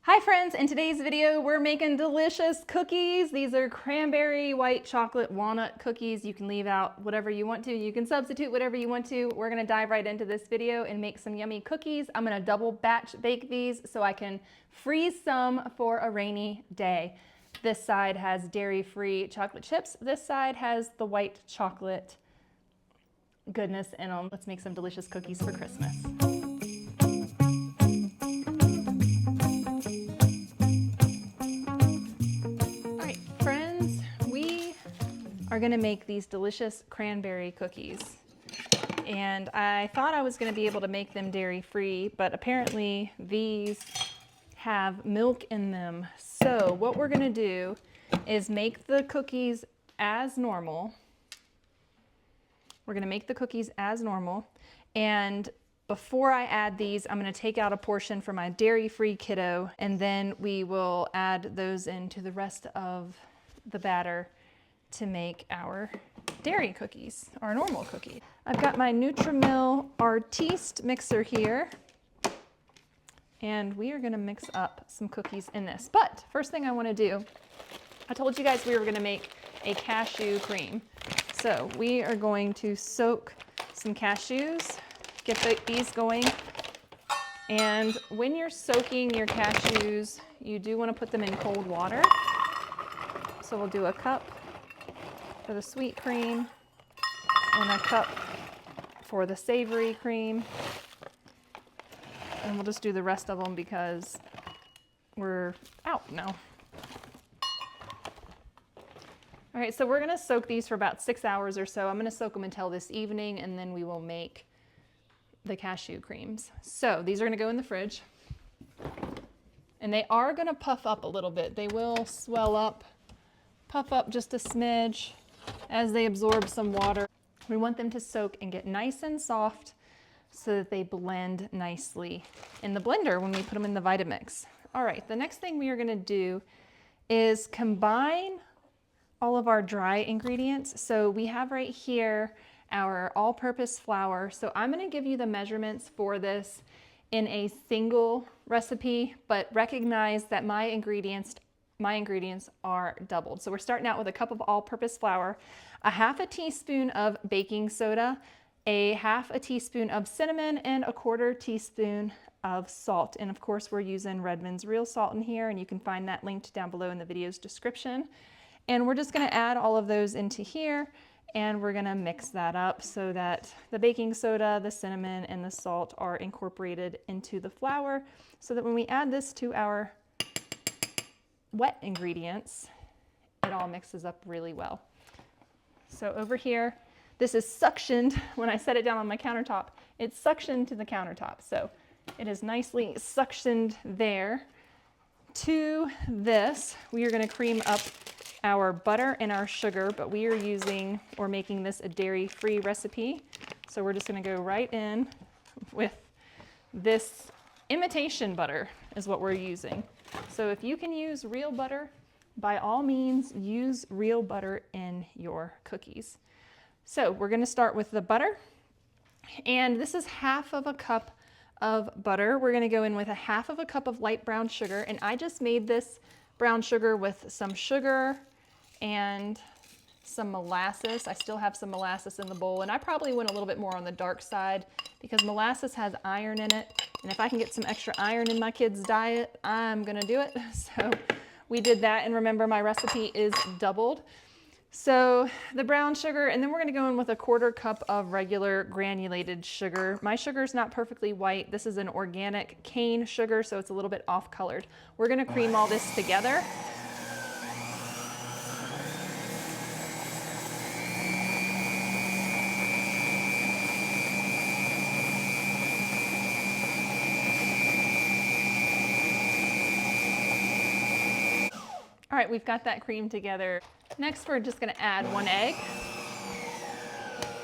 Hi friends, in today's video we're making delicious cookies. These are cranberry white chocolate walnut cookies. You can leave out whatever you want to. You can substitute whatever you want to. We're gonna dive right into this video and make some yummy cookies. I'm gonna double batch bake these so I can freeze some for a rainy day. This side has dairy-free chocolate chips. This side has the white chocolate goodness in them. Let's make some delicious cookies for Christmas. Are gonna make these delicious cranberry cookies. And I thought I was gonna be able to make them dairy-free, but apparently these have milk in them. So what we're gonna do is make the cookies as normal. We're gonna make the cookies as normal. And before I add these, I'm gonna take out a portion for my dairy-free kiddo, and then we will add those into the rest of the batter to make our dairy cookies, our normal cookie. I've got my Nutrimil Artiste mixer here, and we are gonna mix up some cookies in this. But first thing I wanna do, I told you guys we were gonna make a cashew cream. So we are going to soak some cashews, get these going. And when you're soaking your cashews, you do wanna put them in cold water. So we'll do a cup for the sweet cream and a cup for the savory cream, and we'll just do the rest of them because we're out now. All right, so we're gonna soak these for about 6 hours or so. I'm gonna soak them until this evening, and then we will make the cashew creams. So these are gonna go in the fridge, and they are gonna puff up a little bit. They will swell up, puff up just a smidge as they absorb some water. We want them to soak and get nice and soft so that they blend nicely in the blender when we put them in the Vitamix. All right, the next thing we are gonna do is combine all of our dry ingredients. So we have right here our all-purpose flour. So I'm gonna give you the measurements for this in a single recipe, but recognize that my ingredients are doubled. So we're starting out with a cup of all-purpose flour, a half a teaspoon of baking soda, a half a teaspoon of cinnamon, and a quarter teaspoon of salt. And of course, we're using Redmond's real salt in here, and you can find that linked down below in the video's description. And we're just gonna add all of those into here, and we're gonna mix that up so that the baking soda, the cinnamon, and the salt are incorporated into the flour, so that when we add this to our wet ingredients, it all mixes up really well. So over here, this is suctioned. When I set it down on my countertop, it's suctioned to the countertop. So it is nicely suctioned there. To this, we are gonna cream up our butter and our sugar, but we are using or making this a dairy-free recipe. So we're just gonna go right in with this imitation butter is what we're using. So if you can use real butter, by all means, use real butter in your cookies. So we're gonna start with the butter, and this is half of a cup of butter. We're gonna go in with a half of a cup of light brown sugar, and I just made this brown sugar with some sugar and some molasses. I still have some molasses in the bowl, and I probably went a little bit more on the dark side because molasses has iron in it, and if I can get some extra iron in my kids' diet, I'm gonna do it. So we did that, and remember my recipe is doubled. So the brown sugar, and then we're gonna go in with a quarter cup of regular granulated sugar. My sugar is not perfectly white. This is an organic cane sugar, so it's a little bit off-colored. We're gonna cream all this together. All right, we've got that cream together. Next, we're just gonna add 1 egg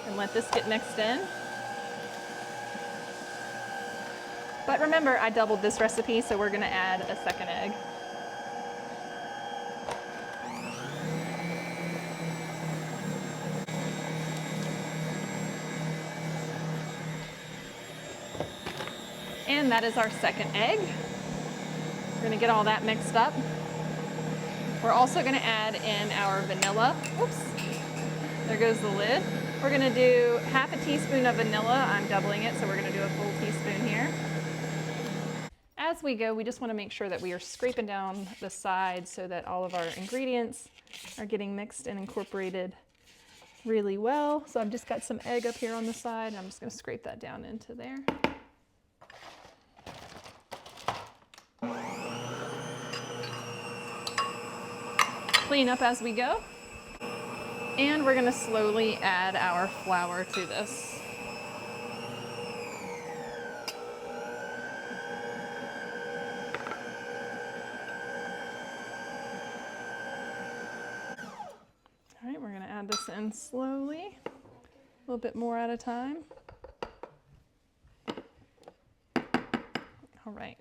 and let this get mixed in. But remember, I doubled this recipe, so we're gonna add a second egg. And that is our second egg. We're gonna get all that mixed up. We're also gonna add in our vanilla. Oops, there goes the lid. We're gonna do half a teaspoon of vanilla. I'm doubling it, so we're gonna do a full teaspoon here. As we go, we just wanna make sure that we are scraping down the sides so that all of our ingredients are getting mixed and incorporated really well. So I've just got some egg up here on the side, and I'm just gonna scrape that down into there. Clean up as we go. And we're gonna slowly add our flour to this. All right, we're gonna add this in slowly, a little bit more at a time. All right.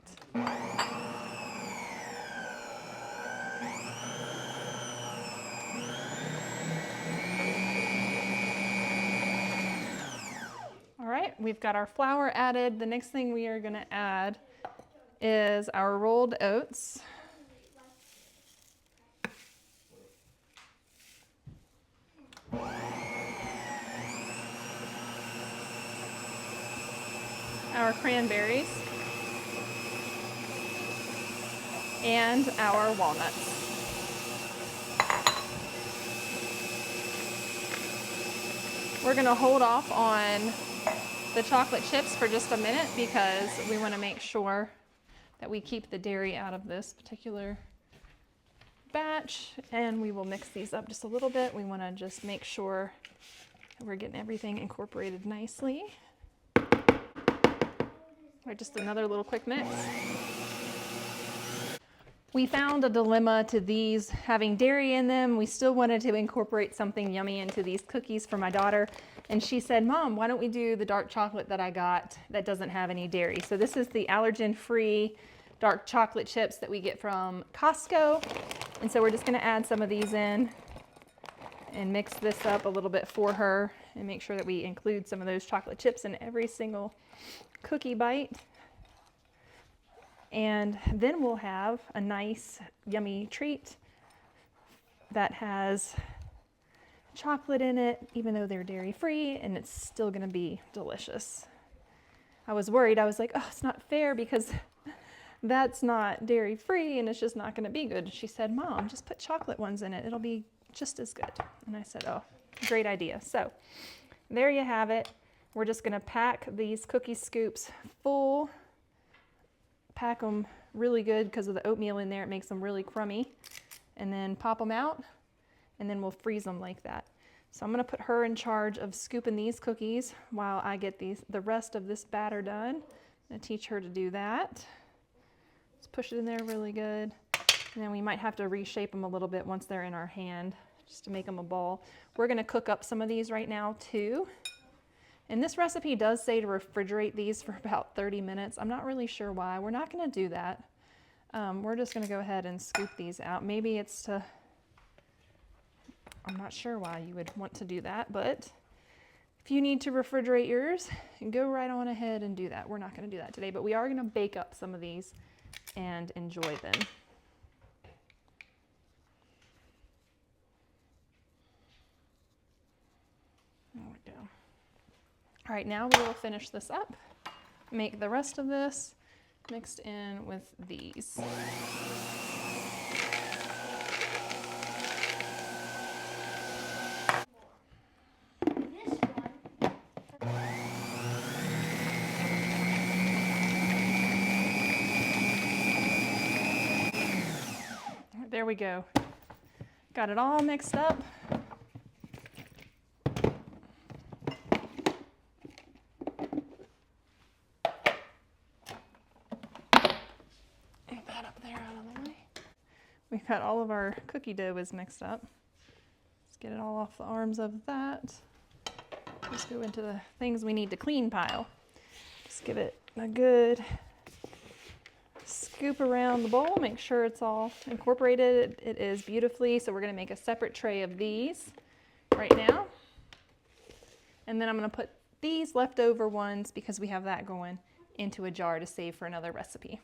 All right, we've got our flour added. The next thing we are gonna add is our rolled oats. Our cranberries, and our walnuts. We're gonna hold off on the chocolate chips for just a minute because we wanna make sure that we keep the dairy out of this particular batch, and we will mix these up just a little bit. We wanna just make sure that we're getting everything incorporated nicely. Or just another little quick mix. We found a dilemma to these having dairy in them. We still wanted to incorporate something yummy into these cookies for my daughter. And she said, Mom, why don't we do the dark chocolate that I got that doesn't have any dairy? So this is the allergen-free dark chocolate chips that we get from Costco. And so we're just gonna add some of these in and mix this up a little bit for her and make sure that we include some of those chocolate chips in every single cookie bite. And then we'll have a nice yummy treat that has chocolate in it, even though they're dairy free, and it's still gonna be delicious. I was worried, I was like, oh, it's not fair because that's not dairy free and it's just not gonna be good. She said, Mom, just put chocolate ones in it. It'll be just as good. And I said, oh, great idea. So there you have it. We're just gonna pack these cookie scoops full, pack them really good because of the oatmeal in there. It makes them really crummy, and then pop them out, and then we'll freeze them like that. So I'm gonna put her in charge of scooping these cookies while I get the rest of this batter done. I'm gonna teach her to do that. Just push it in there really good. And then we might have to reshape them a little bit once they're in our hand, just to make them a ball. We're gonna cook up some of these right now too. And this recipe does say to refrigerate these for about 30 minutes. I'm not really sure why. We're not gonna do that. We're just gonna go ahead and scoop these out. Maybe it's to, I'm not sure why you would want to do that, but if you need to refrigerate yours, go right on ahead and do that. We're not gonna do that today, but we are gonna bake up some of these and enjoy them. There we go. All right, now we will finish this up, make the rest of this mixed in with these. There we go. Got it all mixed up. We've got all of our cookie dough is mixed up. Let's get it all off the arms of that. Let's go into the things we need to clean pile. Just give it a good scoop around the bowl, make sure it's all incorporated. It is beautifully, so we're gonna make a separate tray of these right now. And then I'm gonna put these leftover ones, because we have that going, into a jar to save for another recipe.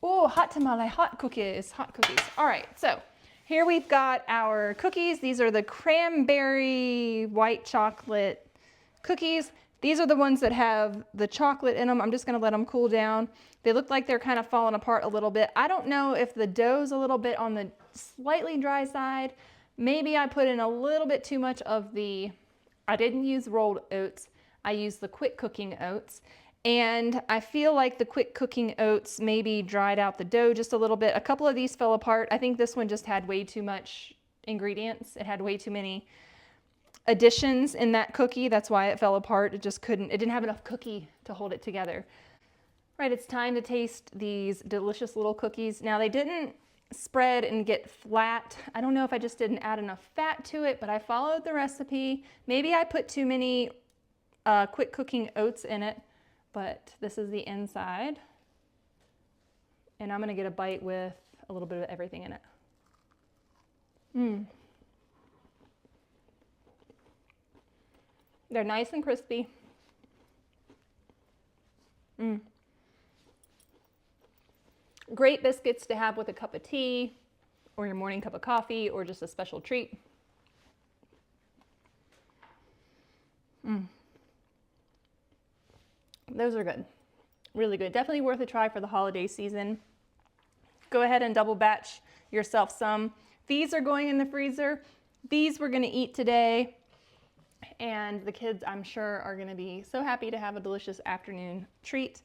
Oh, hot tamale, hot cookies, hot cookies. All right, so here we've got our cookies. These are the cranberry white chocolate cookies. These are the ones that have the chocolate in them. I'm just gonna let them cool down. They look like they're kind of falling apart a little bit. I don't know if the dough's a little bit on the slightly dry side. Maybe I put in a little bit too much of I didn't use rolled oats. I used the quick cooking oats. And I feel like the quick cooking oats maybe dried out the dough just a little bit. A couple of these fell apart. I think this one just had way too much ingredients. It had way too many additions in that cookie. That's why it fell apart. It didn't have enough cookie to hold it together. Right, it's time to taste these delicious little cookies. Now they didn't spread and get flat. I don't know if I just didn't add enough fat to it, but I followed the recipe. Maybe I put too many quick cooking oats in it. But this is the inside, and I'm gonna get a bite with a little bit of everything in it. They're nice and crispy. Great biscuits to have with a cup of tea, or your morning cup of coffee, or just a special treat. Those are good, really good. Definitely worth a try for the holiday season. Go ahead and double batch yourself some. These are going in the freezer. These we're gonna eat today. And the kids, I'm sure, are gonna be so happy to have a delicious afternoon treat.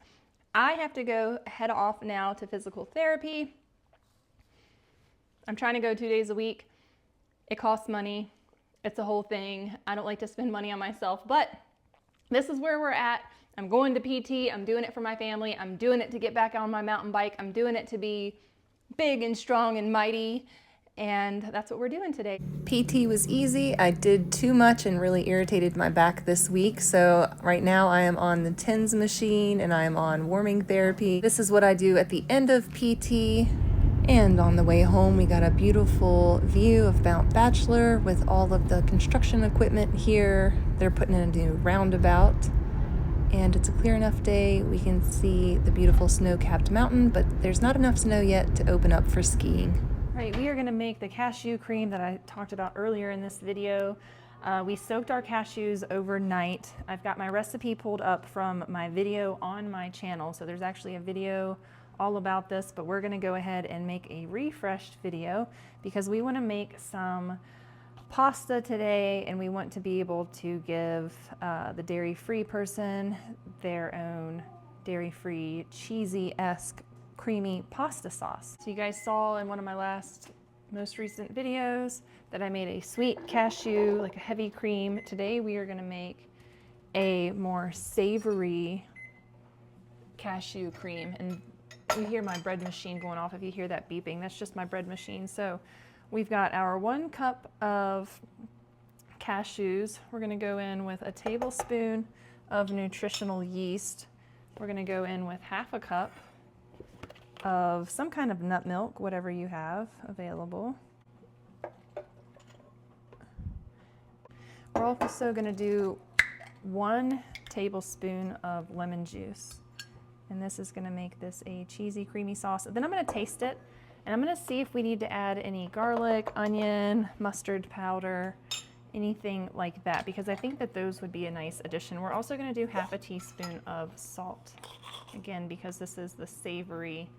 I have to head off now to physical therapy. I'm trying to go 2 days a week. It costs money. It's a whole thing. I don't like to spend money on myself, but this is where we're at. I'm going to PT, I'm doing it for my family, I'm doing it to get back on my mountain bike, I'm doing it to be big and strong and mighty, and that's what we're doing today. PT was easy. I did too much and really irritated my back this week, so right now I am on the TENS machine and I am on warming therapy. This is what I do at the end of PT, and on the way home we got a beautiful view of Mount Bachelor with all of the construction equipment here. They're putting in a new roundabout. And it's a clear enough day, we can see the beautiful snow-capped mountain, but there's not enough snow yet to open up for skiing. Right, we are gonna make the cashew cream that I talked about earlier in this video. We soaked our cashews overnight. I've got my recipe pulled up from my video on my channel, so there's actually a video all about this, but we're gonna go ahead and make a refreshed video because we wanna make some pasta today, and we want to be able to give the dairy-free person their own dairy-free, cheesy-esque, creamy pasta sauce. So you guys saw in one of my most recent videos that I made a sweet cashew, like a heavy cream. Today we are gonna make a more savory cashew cream. And you hear my bread machine going off. If you hear that beeping, that's just my bread machine. So we've got our 1 cup of cashews. We're gonna go in with a tablespoon of nutritional yeast. We're gonna go in with 1/2 cup of some kind of nut milk, whatever you have available. We're also gonna do 1 tablespoon of lemon juice. And this is gonna make this a cheesy, creamy sauce. Then I'm gonna taste it, and I'm gonna see if we need to add any garlic, onion, mustard powder, anything like that, because I think that those would be a nice addition. We're also gonna do 1/2 teaspoon of salt, again, because this is the savory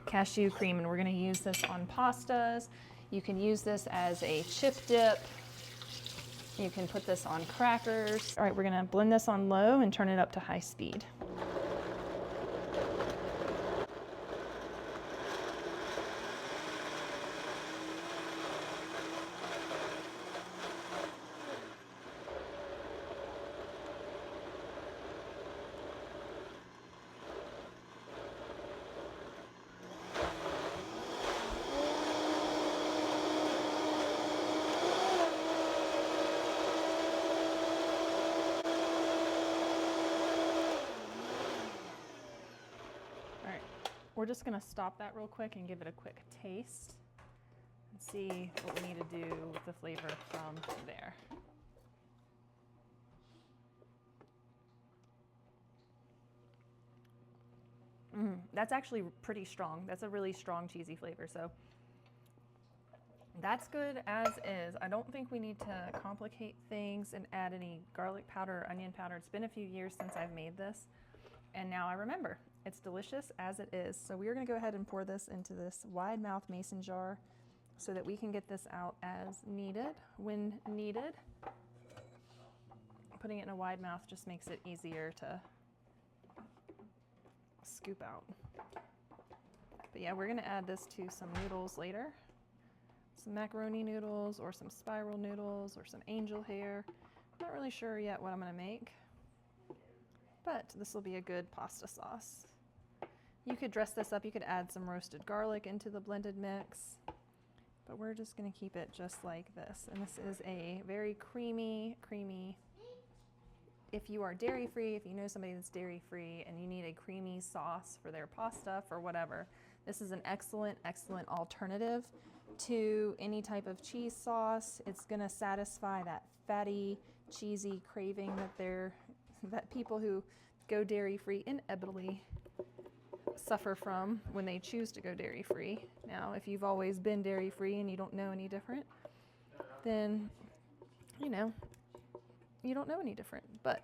cashew cream, and we're gonna use this on pastas. You can use this as a chip dip. You can put this on crackers. All right, we're gonna blend this on low and turn it up to high speed. We're just gonna stop that real quick and give it a quick taste and see what we need to do with the flavor from there. That's actually pretty strong. That's a really strong cheesy flavor. So that's good as is. I don't think we need to complicate things and add any garlic powder or onion powder. It's been a few years since I've made this, and now I remember. It's delicious as it is. So we are gonna go ahead and pour this into this wide mouth mason jar so that we can get this out as needed, when needed. Putting it in a wide mouth just makes it easier to scoop out. But yeah, we're gonna add this to some noodles later. Some macaroni noodles or some spiral noodles or some angel hair. I'm not really sure yet what I'm gonna make, but this will be a good pasta sauce. You could dress this up, you could add some roasted garlic into the blended mix, but we're just gonna keep it just like this. And this is a very creamy. If you are dairy-free, if you know somebody that's dairy-free and you need a creamy sauce for their pasta, for whatever, this is an excellent alternative to any type of cheese sauce. It's gonna satisfy that fatty, cheesy craving that people who go dairy-free inevitably suffer from when they choose to go dairy-free. Now, if you've always been dairy-free and you don't know any different, then, you know, you don't know any different. But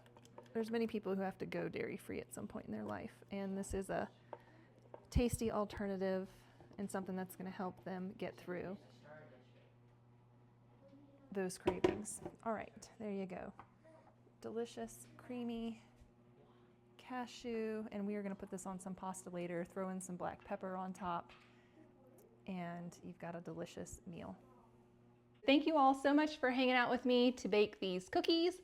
there's many people who have to go dairy-free at some point in their life, and this is a tasty alternative and something that's going to help them get through those cravings. All right, there you go. Delicious, creamy cashew, and we are going to put this on some pasta later, throw in some black pepper on top, and you've got a delicious meal. Thank you all so much for hanging out with me to bake these cookies.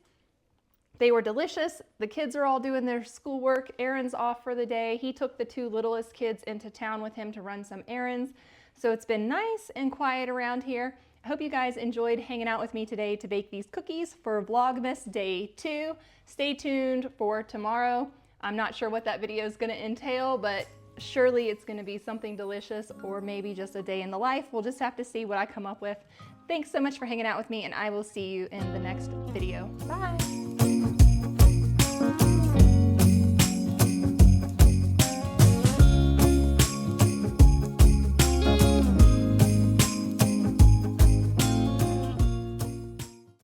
They were delicious. The kids are all doing their schoolwork. Aaron's off for the day. He took the two littlest kids into town with him to run some errands. So it's been nice and quiet around here. I hope you guys enjoyed hanging out with me today to bake these cookies for Vlogmas Day 2. Stay tuned for tomorrow. I'm not sure what that video is going to entail, but surely it's going to be something delicious, or maybe just a day in the life. We'll just have to see what I come up with. Thanks so much for hanging out with me, and I will see you in the next video. Bye.